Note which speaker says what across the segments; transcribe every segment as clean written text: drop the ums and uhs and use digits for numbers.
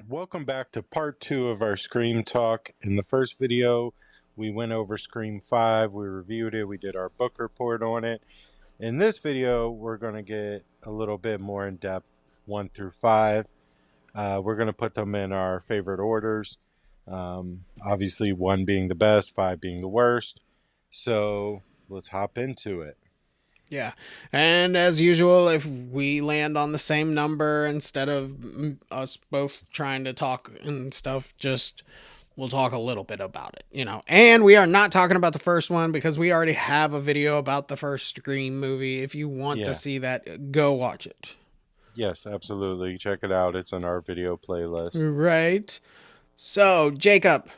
Speaker 1: Welcome back to part two of our Scream talk. In the first video, we went over Scream 5, we reviewed it, we did our book report on it. In this video, we're going to get a little bit more in depth, 1 through 5. We're going to put them in our favorite orders. Obviously, 1 being the best, 5 being the worst. So let's hop into it.
Speaker 2: Yeah. And as usual, if we land on the same number instead of us both trying to talk and stuff, just we'll talk a little bit about it. And we are not talking about the first one because we already have a video about the first Scream movie. If you want to
Speaker 1: Yeah.
Speaker 2: see that, go watch it.
Speaker 1: Yes, absolutely. Check it out. It's in our video playlist.
Speaker 2: Right. So, Jacob,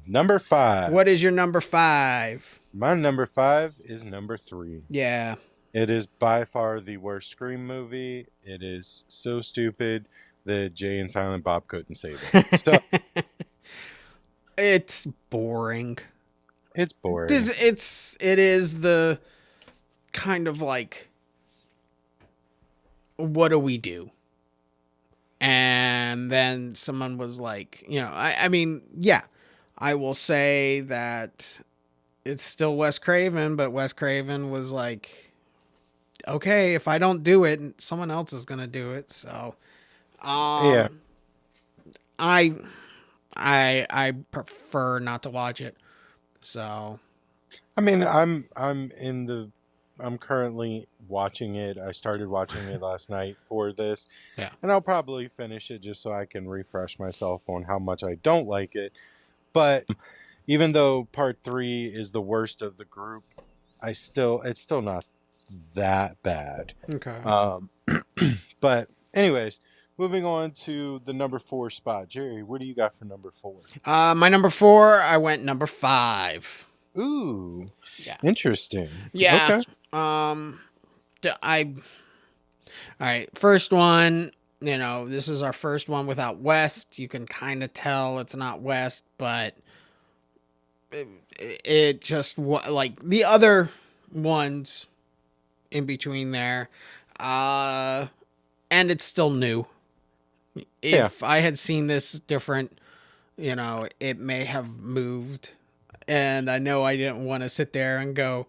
Speaker 1: Number 5.
Speaker 2: what is your number 5?
Speaker 1: My number 5 is number 3.
Speaker 2: Yeah.
Speaker 1: It is by far the worst Scream movie. It is so stupid that Jay and Silent Bob couldn't save it. So
Speaker 2: It's boring.
Speaker 1: it's boring.
Speaker 2: It is the kind of like, what do we do? And then someone was like, I mean, yeah, I will say that it's still Wes Craven, but Wes Craven was like, okay, if I don't do it, someone else is gonna do it. So,
Speaker 1: Yeah.
Speaker 2: um, I, I prefer not to watch it. So,
Speaker 1: I mean, I'm currently watching it. I started watching it last night for this.
Speaker 2: yeah,
Speaker 1: And I'll probably finish it just so I can refresh myself on how much I don't like it. But even though part 3 is the worst of the group, it's still not that bad.
Speaker 2: okay.
Speaker 1: But anyways, moving on to the number 4 spot. Jerry, what do you got for number 4?
Speaker 2: My number 4, I went number 5.
Speaker 1: Ooh,
Speaker 2: Yeah.
Speaker 1: interesting.
Speaker 2: Yeah.
Speaker 1: Okay.
Speaker 2: All right, first one, this is our first one without West. You can kind of tell it's not West, but it just like the other ones in between there. And it's still new. If I had seen this different, it may have moved. And I know I didn't want to sit there and go,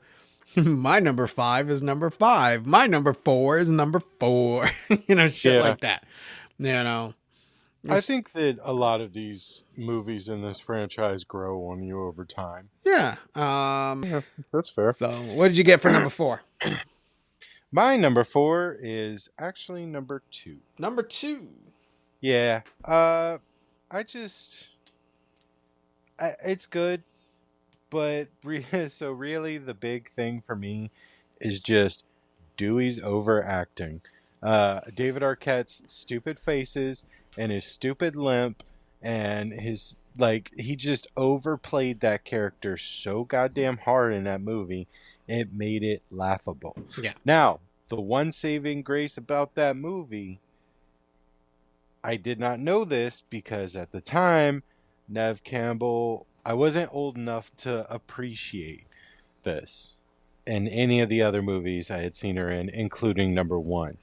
Speaker 2: my number 5 is number 5. My number 4 is number 4. Shit like that.
Speaker 1: I think that a lot of these movies in this franchise grow on you over time.
Speaker 2: Yeah.
Speaker 1: Yeah, that's fair.
Speaker 2: So what did you get for number 4?
Speaker 1: My number 4 is actually number 2.
Speaker 2: Number 2.
Speaker 1: Yeah. It's good, but so really the big thing for me is just Dewey's overacting. David Arquette's stupid faces and his stupid limp and his he just overplayed that character so goddamn hard in that movie. It made it laughable.
Speaker 2: Yeah.
Speaker 1: Now, the one saving grace about that movie, I did not know this because at the time, Nev Campbell, I wasn't old enough to appreciate this in any of the other movies I had seen her in, including number 1.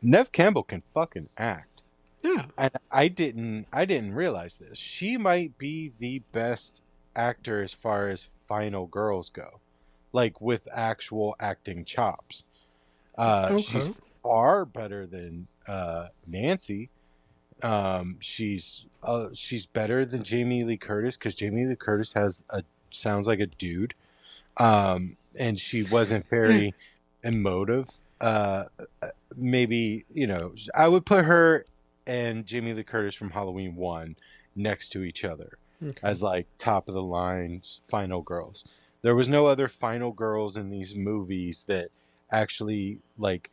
Speaker 1: Nev Campbell can fucking act.
Speaker 2: Yeah.
Speaker 1: And I didn't realize this. She might be the best actor as far as Final Girls go. Like with actual acting chops.
Speaker 2: Okay.
Speaker 1: She's far better than Nancy. She's better than Jamie Lee Curtis because Jamie Lee Curtis sounds like a dude. And she wasn't very emotive. Maybe, I would put her and Jamie Lee Curtis from Halloween 1 next to each other as like top of the line final girls. There was no other final girls in these movies that actually like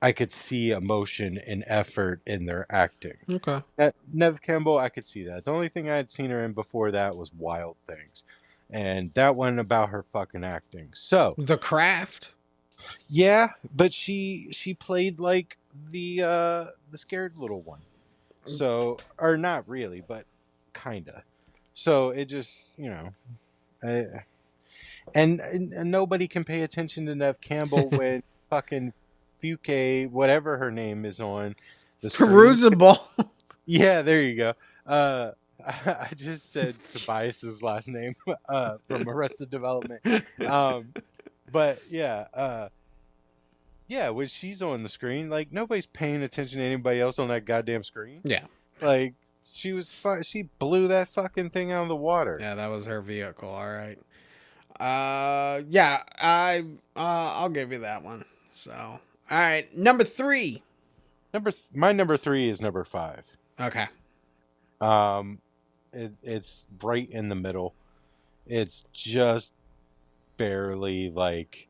Speaker 1: I could see emotion and effort in their acting.
Speaker 2: Okay.
Speaker 1: Nev Campbell, I could see that. The only thing I had seen her in before that was Wild Things. And that one about her fucking acting. So
Speaker 2: The Craft.
Speaker 1: yeah, but she played like the scared little one. So or not really, but kinda. So it just and nobody can pay attention to Nev Campbell when fucking Fuke, whatever her name is on the screen.
Speaker 2: Perusable.
Speaker 1: Yeah, there you go. I just said Tobias's last name from Arrested Development. But yeah, when she's on the screen, like nobody's paying attention to anybody else on that goddamn screen.
Speaker 2: Yeah.
Speaker 1: Like she blew that fucking thing out of the water.
Speaker 2: Yeah, that was her vehicle. All right. I'll give you that one. So, all right, number 3.
Speaker 1: My number 3 is number 5.
Speaker 2: Okay.
Speaker 1: It's right in the middle. It's just barely like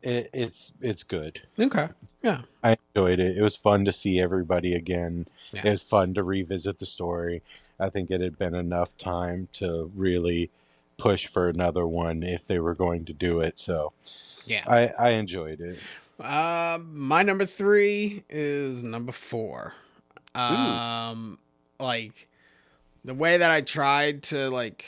Speaker 1: it's good.
Speaker 2: Okay. Yeah.
Speaker 1: I enjoyed it. It was fun to see everybody again.
Speaker 2: Yeah.
Speaker 1: It was fun to revisit the story. I think it had been enough time to really push for another one if they were going to do it. So
Speaker 2: Yeah.
Speaker 1: I enjoyed it.
Speaker 2: My number 3 is number 4.
Speaker 1: Ooh.
Speaker 2: Like the way that I tried to like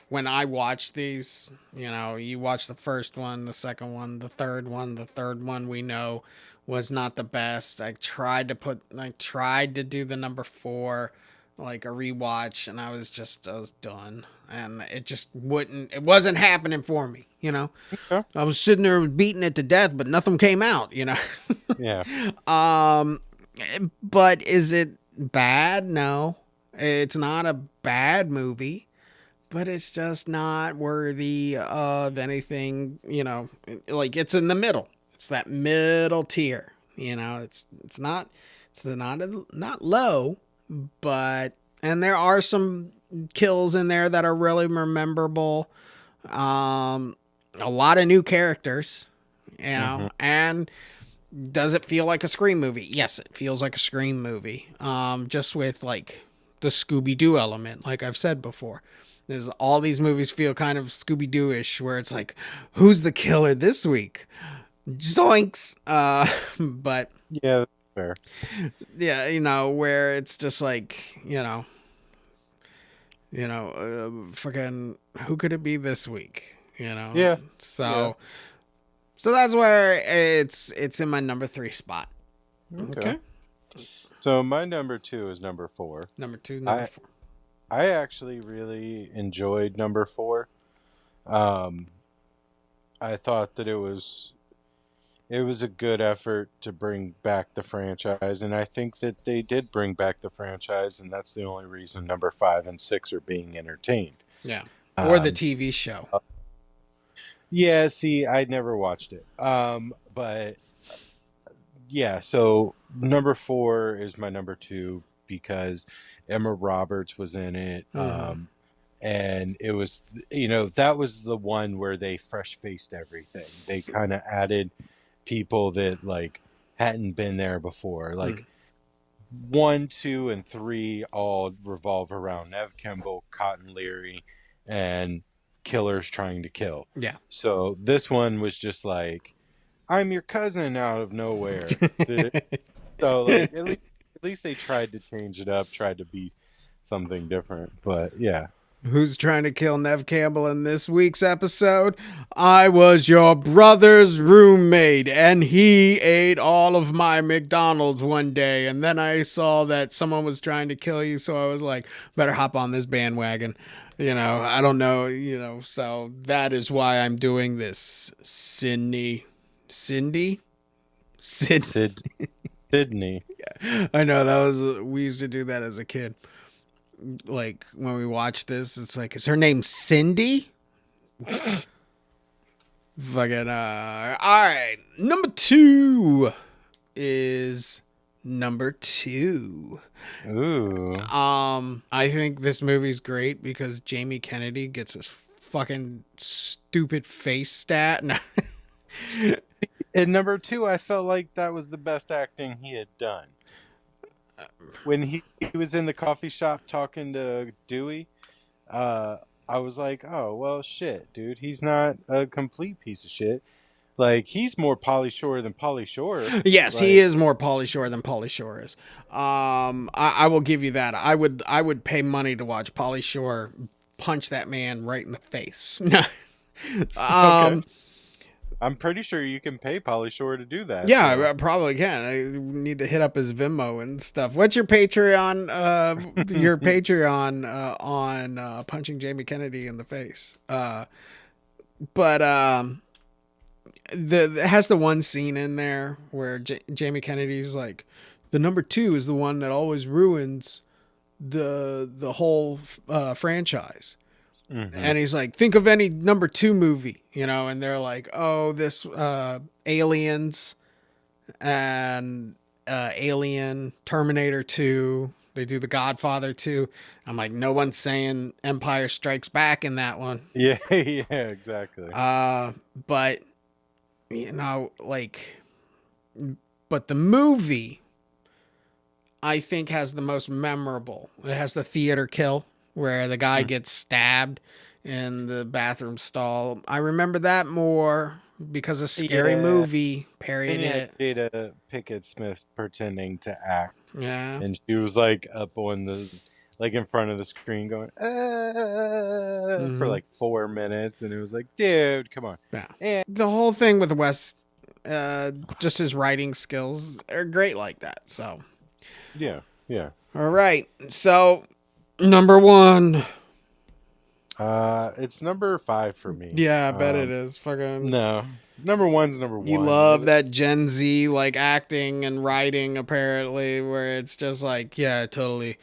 Speaker 2: when I watch these, you know, you watch the first one, the second one, the third one we know was not the best. I tried to do the number 4, like a rewatch, and I was done. And it wasn't happening for me, you know?
Speaker 1: Okay.
Speaker 2: I was sitting there beating it to death, but nothing came out, you know?
Speaker 1: Yeah.
Speaker 2: But is it bad? No. It's not a bad movie, but it's just not worthy of anything, you know, like it's in the middle. It's that middle tier, you know, it's not low, but, and there are some kills in there that are really memorable. A lot of new characters, you know, and does it feel like a Scream movie? Yes, it feels like a Scream movie. Just with like the Scooby-Doo element, like I've said before. There's all these movies feel kind of Scooby-Doo-ish, where it's like, who's the killer this week? Zoinks! But
Speaker 1: Yeah, that's fair.
Speaker 2: yeah, you know, where it's just like, fucking, who could it be this week? You know?
Speaker 1: Yeah.
Speaker 2: So that's where it's in my number 3 spot. Okay.
Speaker 1: So my number 2 is number 4.
Speaker 2: Number 4.
Speaker 1: I actually really enjoyed number 4. I thought that it was a good effort to bring back the franchise, and I think that they did bring back the franchise, and that's the only reason number 5 and 6 are being entertained.
Speaker 2: Yeah. Or the TV show.
Speaker 1: Yeah, see, I never watched it. But yeah, so number 4 is my number 2 because Emma Roberts was in it. And it was, that was the one where they fresh faced everything. They kind of added people that like hadn't been there before. Like 1, 2, and 3 all revolve around Nev Campbell, Cotton Leary, and killers trying to kill.
Speaker 2: Yeah.
Speaker 1: So this one was just like, I'm your cousin out of nowhere. So like, at least they tried to change it up, tried to be something different. But yeah.
Speaker 2: Who's trying to kill Nev Campbell in this week's episode? I was your brother's roommate, and he ate all of my McDonald's one day, and then I saw that someone was trying to kill you, so I was like, better hop on this bandwagon. You know, I don't know, so that is why I'm doing this. Sydney. I know, we used to do that as a kid. Like when we watch this, it's like, is her name Cindy? Fucking all right. Number 2 is number 2.
Speaker 1: Ooh.
Speaker 2: I think this movie's great because Jamie Kennedy gets his fucking stupid face stat.
Speaker 1: And number 2, I felt like that was the best acting he had done. When he was in the coffee shop talking to Dewey, I was like, oh, well, shit, dude. He's not a complete piece of shit. Like, he's more Pauly Shore than Pauly Shore.
Speaker 2: Yes, he is more Pauly Shore than Pauly Shore is. I will give you that. I would pay money to watch Pauly Shore punch that man right in the face.
Speaker 1: Okay. I'm pretty sure you can pay Pauly Shore to do that.
Speaker 2: Yeah,
Speaker 1: So
Speaker 2: I probably can. I need to hit up his Venmo and stuff. What's your Patreon? Your Patreon on punching Jamie Kennedy in the face. But it has the one scene in there where Jamie Kennedy's like, the number two is the one that always ruins the whole franchise.
Speaker 1: Mhm.
Speaker 2: And he's like, think of any number two movie, you know, and they're like, oh, this Aliens and Alien, Terminator 2. They do The Godfather 2. I'm like, no one's saying Empire Strikes Back in that one.
Speaker 1: Yeah, yeah, exactly.
Speaker 2: But, you know, like, but the movie, I think, has the most memorable. It has the theater kill where the guy
Speaker 1: Mm.
Speaker 2: gets stabbed in the bathroom stall. I remember that more because a Scary
Speaker 1: Yeah,
Speaker 2: Movie
Speaker 1: and
Speaker 2: parodied
Speaker 1: he had
Speaker 2: it.
Speaker 1: Jada Pickett Smith pretending to act,
Speaker 2: Yeah.
Speaker 1: and she was like up on the like in front of the screen going for
Speaker 2: Mm-hmm.
Speaker 1: like 4 minutes, and it was like, dude, come on.
Speaker 2: Yeah.
Speaker 1: And
Speaker 2: The whole thing with Wes, just his writing skills are great like that. So,
Speaker 1: yeah, yeah.
Speaker 2: all right. So, number one.
Speaker 1: It's number 5 for me.
Speaker 2: Yeah, I bet it is. Fucking.
Speaker 1: No, number one's number
Speaker 2: You
Speaker 1: one.
Speaker 2: love that Gen Z like acting and writing apparently, where it's just like, yeah, totally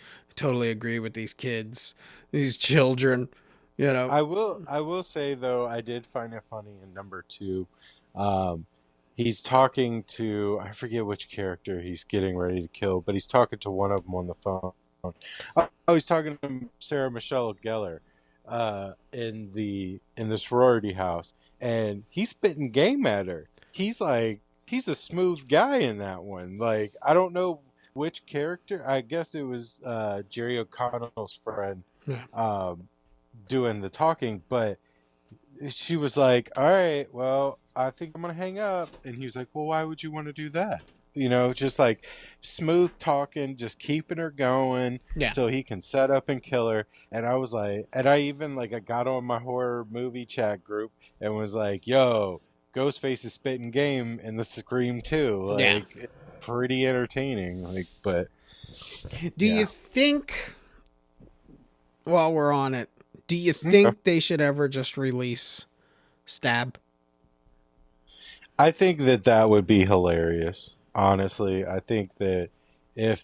Speaker 2: agree with these kids, these children, you know.
Speaker 1: I will say though, I did find it funny in number 2. Um, he's talking to, I forget which character he's getting ready to kill, but he's talking to one of them on the phone. Oh, he's talking to Sarah Michelle Gellar, in the sorority house, and he's spitting game at her. He's like, he's a smooth guy in that one. Like, I don't know which character. I guess it was Jerry O'Connell's friend,
Speaker 2: Yeah.
Speaker 1: um, doing the talking, but she was like, all right, well, I think I'm gonna hang up. And he was like, well, why would you want to do that? Just like smooth talking, just keeping her going
Speaker 2: Yeah.
Speaker 1: so he can set up and kill her. And I was like, and I even like, I got on my horror movie chat group and was like, yo, Ghostface is spitting game in the Scream too.
Speaker 2: Yeah.
Speaker 1: Like, pretty entertaining. Like, but
Speaker 2: Do you
Speaker 1: yeah.
Speaker 2: think, while we're on it, do you
Speaker 1: Okay.
Speaker 2: think they should ever just release Stab?
Speaker 1: I think that that would be hilarious. Honestly, I think that if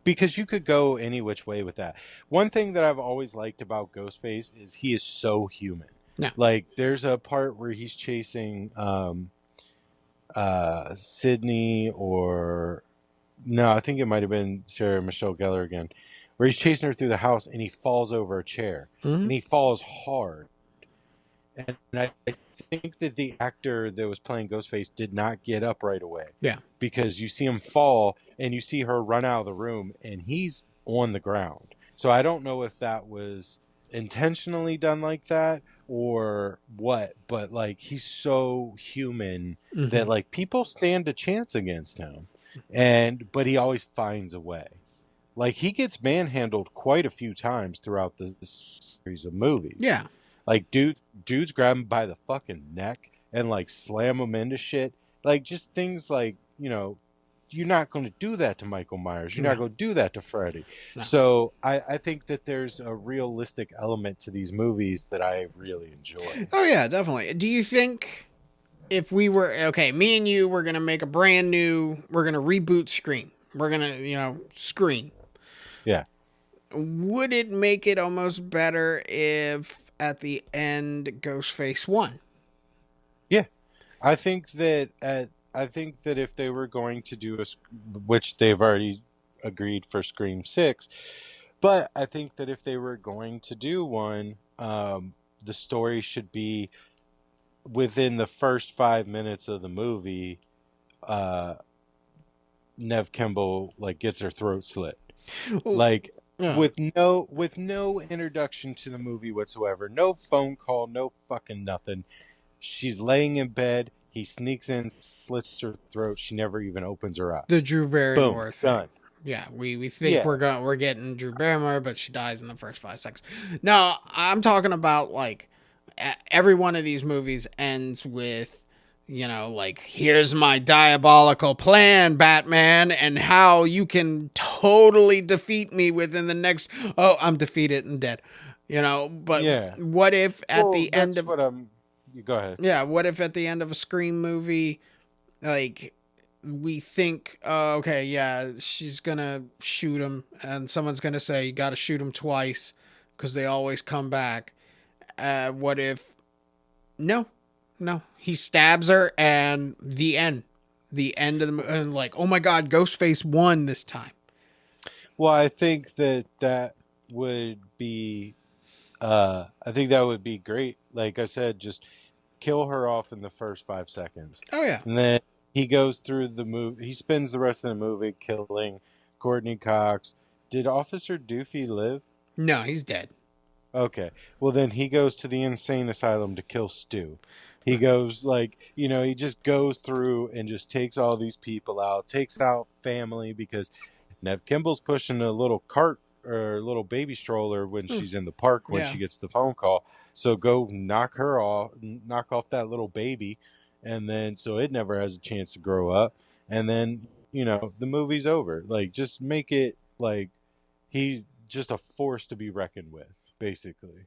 Speaker 1: because you could go any which way with that. One thing that I've always liked about Ghostface is he is so human.
Speaker 2: No.
Speaker 1: Like, there's a part where he's chasing Sydney, or no, I think it might have been Sarah Michelle Gellar again, where he's chasing her through the house and he falls over a chair,
Speaker 2: Mm-hmm.
Speaker 1: and he falls hard. And I think that the actor that was playing Ghostface did not get up right away.
Speaker 2: Yeah.
Speaker 1: Because you see him fall and you see her run out of the room and he's on the ground. So I don't know if that was intentionally done like that or what, but like, he's so human that
Speaker 2: Mm-hmm.
Speaker 1: like people stand a chance against him. But he always finds a way. Like, he gets manhandled quite a few times throughout the series of movies.
Speaker 2: Yeah.
Speaker 1: Like, dudes grab him by the fucking neck and like slam him into shit. Like, just things like, you're not going to do that to Michael Myers. You're not
Speaker 2: No.
Speaker 1: going to do that to Freddy.
Speaker 2: No.
Speaker 1: So I think that there's a realistic element to these movies that I really enjoy.
Speaker 2: Oh yeah, definitely. Do you think if we were okay, me and you, we're gonna make a brand new, we're gonna reboot Scream. We're gonna, Scream.
Speaker 1: Yeah.
Speaker 2: Would it make it almost better if at the end Ghostface won?
Speaker 1: Yeah. I think that if they were going to do which they've already agreed for Scream 6, but I think that if they were going to do one, the story should be within the first 5 minutes of the movie. Nev Campbell like gets her throat slit, like,
Speaker 2: Yeah.
Speaker 1: with no introduction to the movie whatsoever, no phone call, no fucking nothing. She's laying in bed. He sneaks in, slits her throat. She never even opens her eyes.
Speaker 2: The Drew
Speaker 1: Boom,
Speaker 2: Barrymore thing.
Speaker 1: done.
Speaker 2: Yeah, we think
Speaker 1: Yeah.
Speaker 2: we're getting Drew Barrymore, but she dies in the first 5 seconds. No, I'm talking about like every one of these movies ends with, you know, like, here's my diabolical plan, Batman, and how you can totally defeat me within the next, oh, I'm defeated and dead. You know, but
Speaker 1: Yeah.
Speaker 2: what if at
Speaker 1: Well,
Speaker 2: the end
Speaker 1: that's
Speaker 2: of,
Speaker 1: what I'm. You go ahead.
Speaker 2: yeah, what if at the end of a Scream movie, like, we think, okay, yeah, she's gonna shoot him, and someone's gonna say, you gotta shoot him twice because they always come back. What if, no, no, he stabs her, and the end of the movie, and like, oh my god, Ghostface won this time.
Speaker 1: Well, I think that would be. I think that would be great. Like I said, just kill her off in the first 5 seconds,
Speaker 2: Oh yeah,
Speaker 1: and then he goes through the movie. He spends the rest of the movie killing Courtney Cox. Did Officer Doofy live?
Speaker 2: no, he's dead.
Speaker 1: Okay. Well, then he goes to the insane asylum to kill Stu. He goes like, he just goes through and just takes all these people out, takes out family because Nev Kimball's pushing a little cart or little baby stroller when she's in the park when
Speaker 2: Yeah,
Speaker 1: she gets the phone call. So go knock her off, knock off that little baby, and then so it never has a chance to grow up. And then, the movie's over. Like, just make it like he's just a force to be reckoned with, basically.